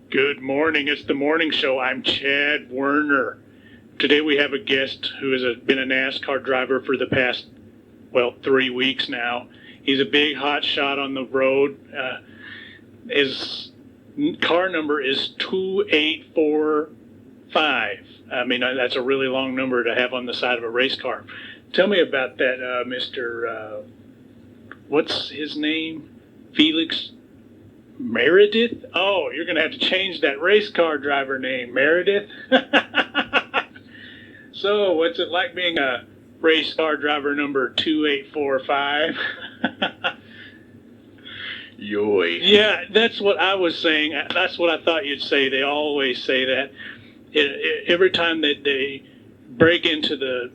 Good morning. It's the morning show. I'm Chad Werner. Today we have a guest who has been a NASCAR driver for the past, 3 weeks now. He's a big hot shot on the road. His car number is 2845. I mean, that's a really long number to have on the side of a race car. Tell me about that, Mr. What's his name? Felix Meredith? Oh, you're going to have to change that race car driver name, Meredith. So, what's it like being a race car driver number 2845? Yoy. Yeah, that's what I was saying. That's what I thought you'd say. They always say that. Every time that they break into the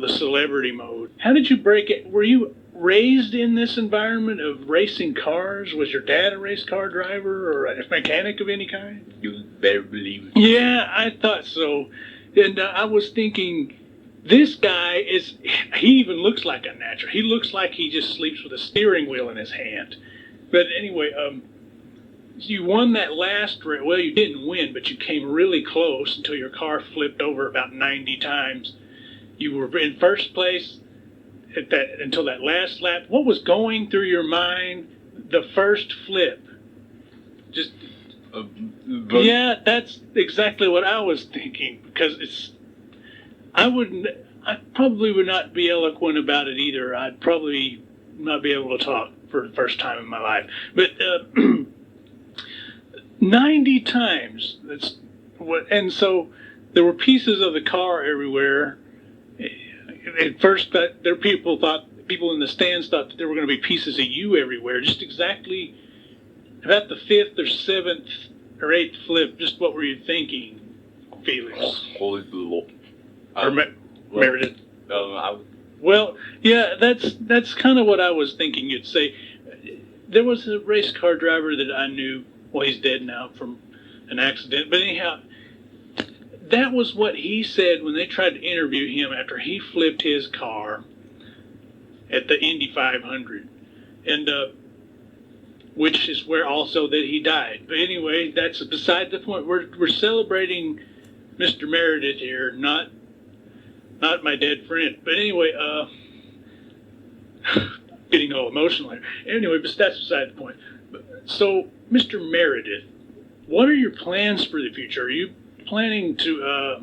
celebrity mode. How did you break it? Were you raised in this environment of racing cars? Was your dad a race car driver or a mechanic of any kind? You better believe it. Yeah, I thought so. And I was thinking, this guy he even looks like a natural. He looks like he just sleeps with a steering wheel in his hand. But anyway, you won that last race. Well, you didn't win, but you came really close until your car flipped over about 90 times. You were in first place until that last lap. What was going through your mind the first flip? Just yeah, that's exactly what I was thinking, because I probably would not be eloquent about it either. I'd probably not be able to talk for the first time in my life. But 90 times, that's what. And so there were pieces of the car everywhere. At first, people in the stands thought that there were going to be pieces of you everywhere. Just exactly about the fifth or seventh or eighth flip. Just what were you thinking, Felix? Holy Lord. Meredith. Well, yeah, that's kind of what I was thinking you'd say. There was a race car driver that I knew. Well, he's dead now from an accident. But anyhow, that was what he said when they tried to interview him after he flipped his car at the Indy 500, and which is where also that he died. But anyway, that's beside the point. We're celebrating Mr. Meredith here, not my dead friend. But anyway, getting all emotional here. Anyway, but that's beside the point. So, Mr. Meredith, what are your plans for the future? Are you planning to are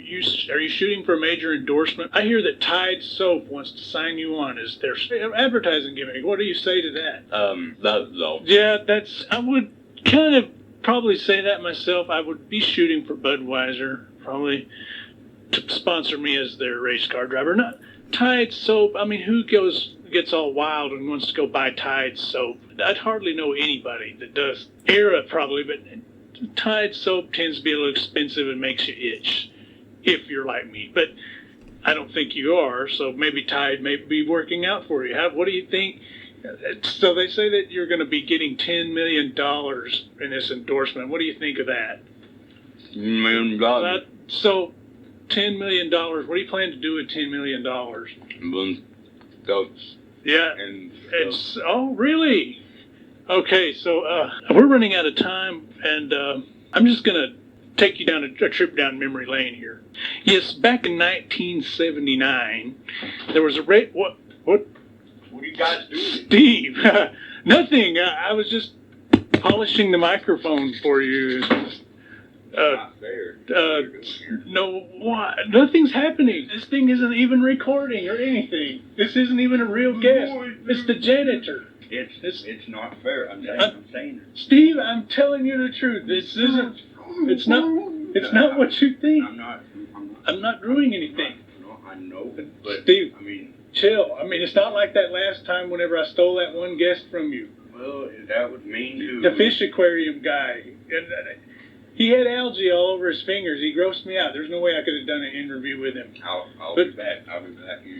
you shooting for a major endorsement? I hear that Tide Soap wants to sign you on as their advertising gimmick. What do you say to that? no. Yeah, I would kind of probably say that myself. I would be shooting for Budweiser, probably, to sponsor me as their race car driver. Not Tide Soap. I mean, who gets all wild and wants to go buy Tide Soap? I'd hardly know anybody that does. Era probably, but Tide Soap tends to be a little expensive and makes you itch, if you're like me. But I don't think you are, so maybe Tide may be working out for you. What do you think? So they say that you're going to be getting $10 million in this endorsement. What do you think of that? $10 million. So $10 million, what do you plan to do with $10 million? Yeah. Oh, really? Okay, so we're running out of time, and I'm just going to take you down a trip down memory lane here. Yes, back in 1979, there was a race. What are you guys doing? Steve, nothing. I was just polishing the microphone for you. Not fair. No, why? Nothing's happening. This thing isn't even recording or anything. This isn't even a real guest. It's the janitor. It's not fair. I'm saying it. Steve, I'm telling you the truth. This isn't. It's not what you think. I'm not doing anything. No, I know. But Steve, I mean, chill. I mean, it's not like that last time whenever I stole that one guest from you. Well, that was mean too. The fish aquarium guy. He had algae all over his fingers. He grossed me out. There's no way I could have done an interview with him. I'll be back.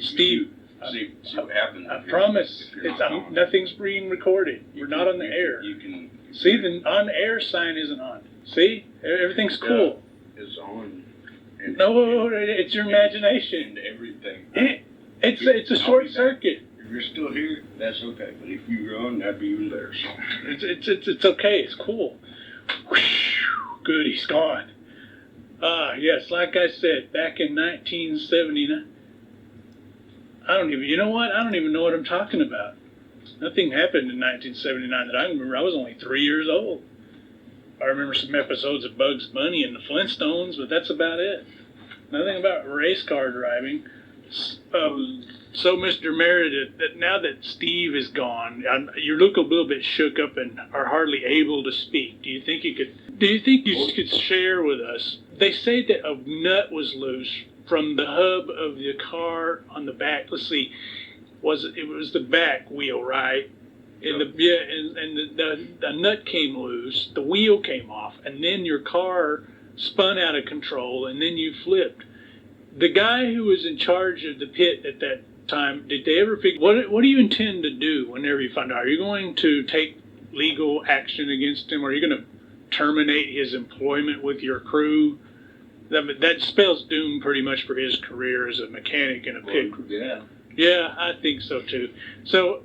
Steve, see what happens. I promise. Nothing's being recorded. We're not on the air. You can see, the on-air sign isn't on. See? Everything's cool. It's on. No, it's your imagination. And everything. It's a short circuit. If you're still here, that's okay. But if you're gone, that'd be even better. It's okay. It's cool. Whew, good, he's gone. Yes, like I said, back in 1979. You know what? I don't even know what I'm talking about. Nothing happened in 1979 that I can remember. I was only 3 years old. I remember some episodes of Bugs Bunny and the Flintstones, but that's about it. Nothing about race car driving. So, Mr. Meredith, that now that Steve is gone, you look a little bit shook up and are hardly able to speak. Do you think you could share with us? They say that a nut was loose from the hub of the car on the back. Let's see, it was the back wheel, right? And the nut came loose, the wheel came off, and then your car spun out of control, and then you flipped. The guy who was in charge of the pit at that time, did they ever figure what do you intend to do whenever you find out? Are you going to take legal action against him? Are you going to terminate his employment with your crew? That spells doom pretty much for his career as a mechanic in a pit crew. Yeah. Yeah, I think so too. So,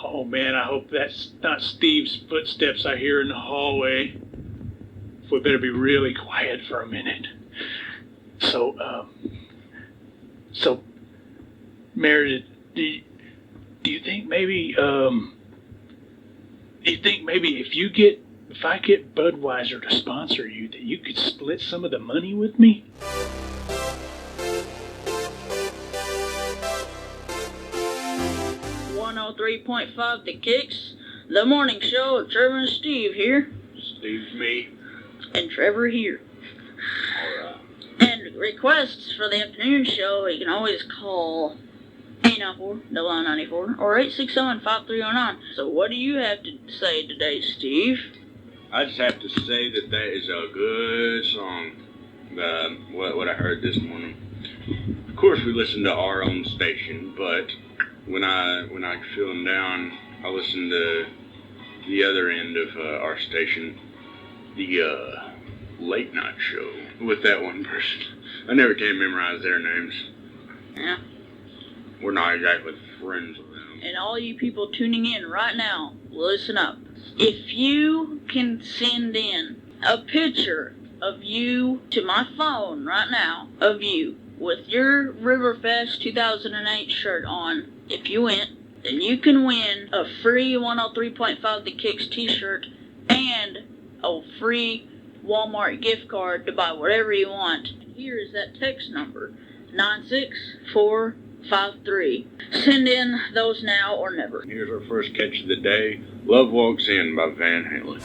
oh man, I hope that's not Steve's footsteps I hear in the hallway. We better be really quiet for a minute. So Meredith, do you think maybe if I get Budweiser to sponsor you, that you could split some of the money with me? .5 the Kixx, the morning show. Trevor and Steve here. Steve's me. And Trevor here. Alright. And requests for the afternoon show, you can always call 894-9994 or 867-5309. So what do you have to say today, Steve? I just have to say that is a good song. What I heard this morning. Of course, we listen to our own station, but when I'm feeling down, I listen to the other end of our station, the late night show with that one person. I never can memorize their names. Yeah. We're not exactly friends with them. And all you people tuning in right now, listen up. If you can send in a picture of you to my phone right now, of you with your Riverfest 2008 shirt on, if you win, then you can win a free 103.5 The Kixx t-shirt and a free Walmart gift card to buy whatever you want. Here is that text number, 96453. Send in those now or never. Here's our first catch of the day. Love Walks In by Van Halen.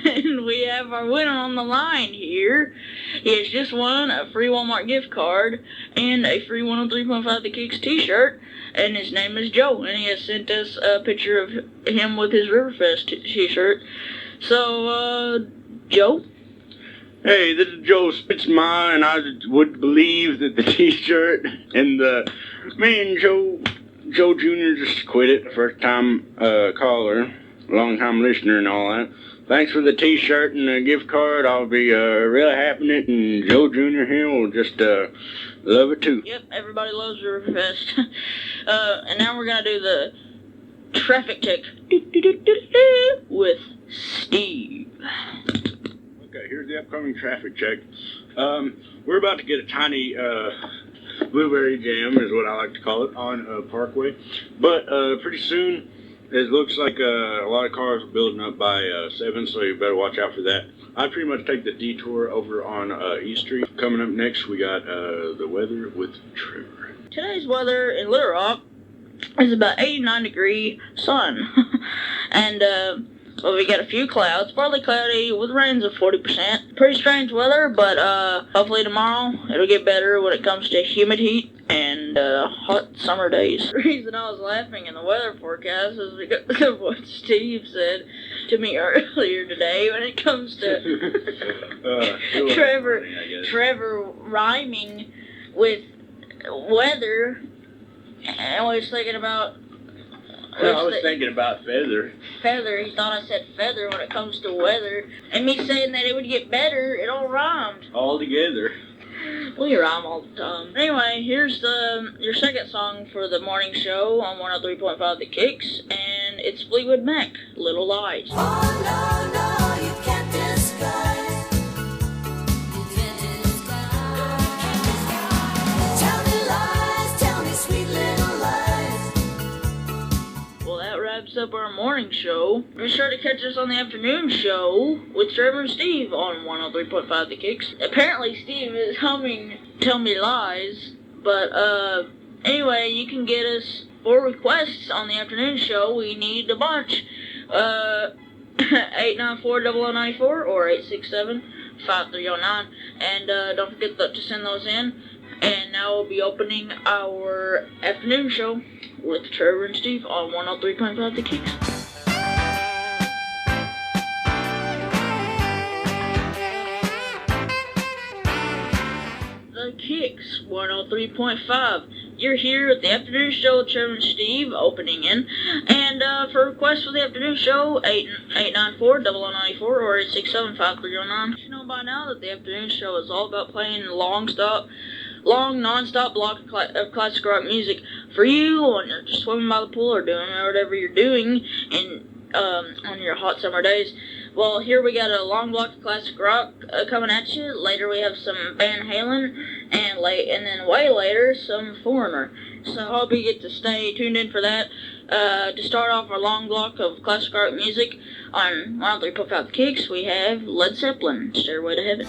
And we have our winner on the line here. He has just won a free Walmart gift card and a free 103.5 The Kixx t-shirt, and his name is Joe, and he has sent us a picture of him with his Riverfest t-shirt. So, Joe? Hey, this is Joe Spitzma, and I would believe that the t-shirt and me and Joe Jr. just quit it. First time caller, long time listener and all that. Thanks for the t-shirt and the gift card. I'll be really happy with it, and Joe Jr. here will just love it too. Yep, everybody loves Riverfest. And now we're going to do the traffic check with Steve. Okay, here's the upcoming traffic check. We're about to get a tiny blueberry jam, is what I like to call it, on Parkway. But pretty soon, it looks like a lot of cars are building up by 7, so you better watch out for that. I pretty much take the detour over on East Street. Coming up next, we got the weather with Trevor. Today's weather in Little Rock is about 89-degree sun. And, well, we got a few clouds, partly cloudy with rains of 40%. Pretty strange weather, but hopefully tomorrow it'll get better when it comes to humid heat and hot summer days. The reason I was laughing in the weather forecast is because of what Steve said to me earlier today when it comes to Trevor rhyming with weather. And I was thinking about... I was thinking about feather. feather. He thought I said feather when it comes to weather. And me saying that it would get better, it all rhymed. All together. We rhyme all the time. Anyway, here's your second song for the morning show on 103.5 The Kixx, and it's Fleetwood Mac, Little Lies. Oh, no, no, you can't disguise. You can't disguise. Tell me lies, tell me sweet little lies. Well, that wraps up our morning show. Be sure to catch us on the afternoon show with Trevor and Steve on 103.5 The Kixx. Apparently, Steve is humming Tell Me Lies, but, anyway, you can get us 4 requests on the afternoon show. We need a bunch. 894-0094 or 867-5309. And, don't forget to send those in. And now we'll be opening our afternoon show with Trevor and Steve on 103.5 The Kixx. The Kixx 103.5. You're here at the afternoon show with Trevor and Steve opening in. And for requests for the afternoon show, 894-0094 or 867-5309. You know by now that the afternoon show is all about playing long non-stop block of classic rock music for you when you're just swimming by the pool or doing whatever you're doing on your hot summer days. Well, here we got a long block of classic rock coming at you. Later we have some Van Halen, and then way later some Foreigner. So I hope you get to stay tuned in for that. To start off our long block of classic rock music on 103.5 The Kixx, we have Led Zeppelin, Stairway to Heaven.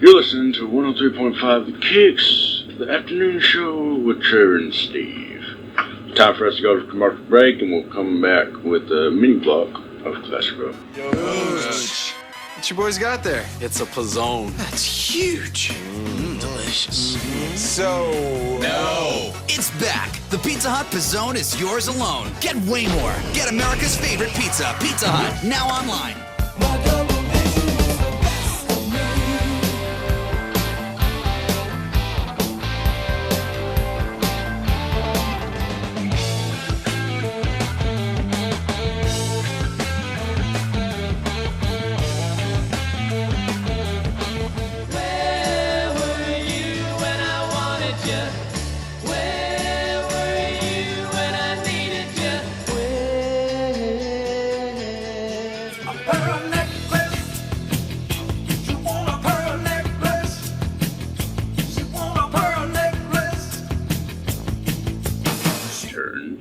You're listening to 103.5 The Kixx, the afternoon show with Trevor and Steve. Time for us to go to commercial break, and we'll come back with a mini block of classic rock. What you boys got there? It's a pizzone. That's huge. Delicious. So... No. It's back. The Pizza Hut Pizzone is yours alone. Get way more. Get America's favorite pizza, Pizza Hut, now online.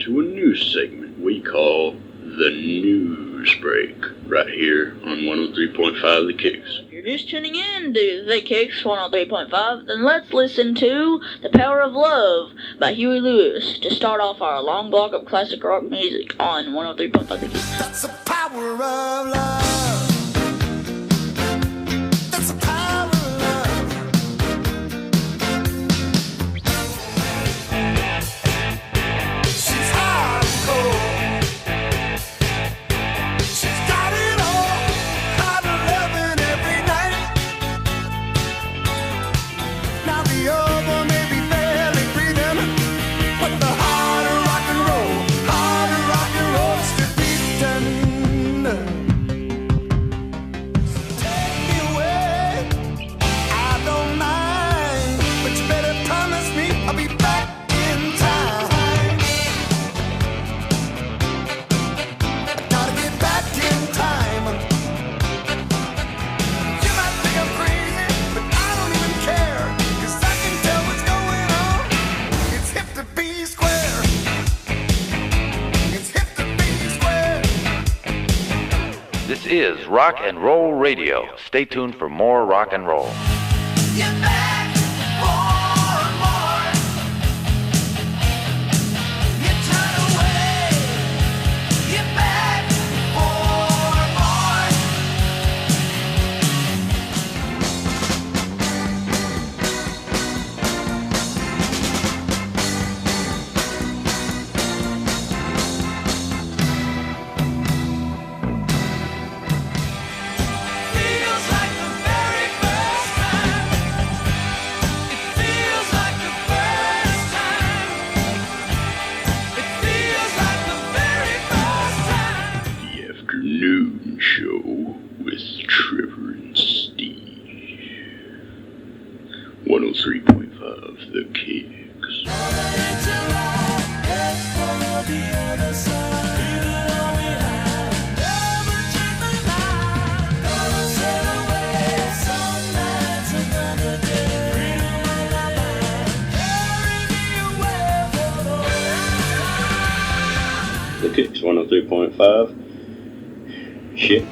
To a news segment we call the News Break, right here on 103.5 The Kixx. If you're just tuning in to The Kixx 103.5, then let's listen to The Power of Love by Huey Lewis to start off our long block of classic rock music on 103.5 The Kixx. That's the power of love. That's the power of love. She's hardcore. She's got it all. Hard loving every night. Now the other may be barely breathing, but the heart of rock and roll still beating. This is Rock and Roll Radio. Stay tuned for more rock and roll. Afternoon show with Trevor and Steve. 103.5 The Kixx. The Kixx 103.5. Shit.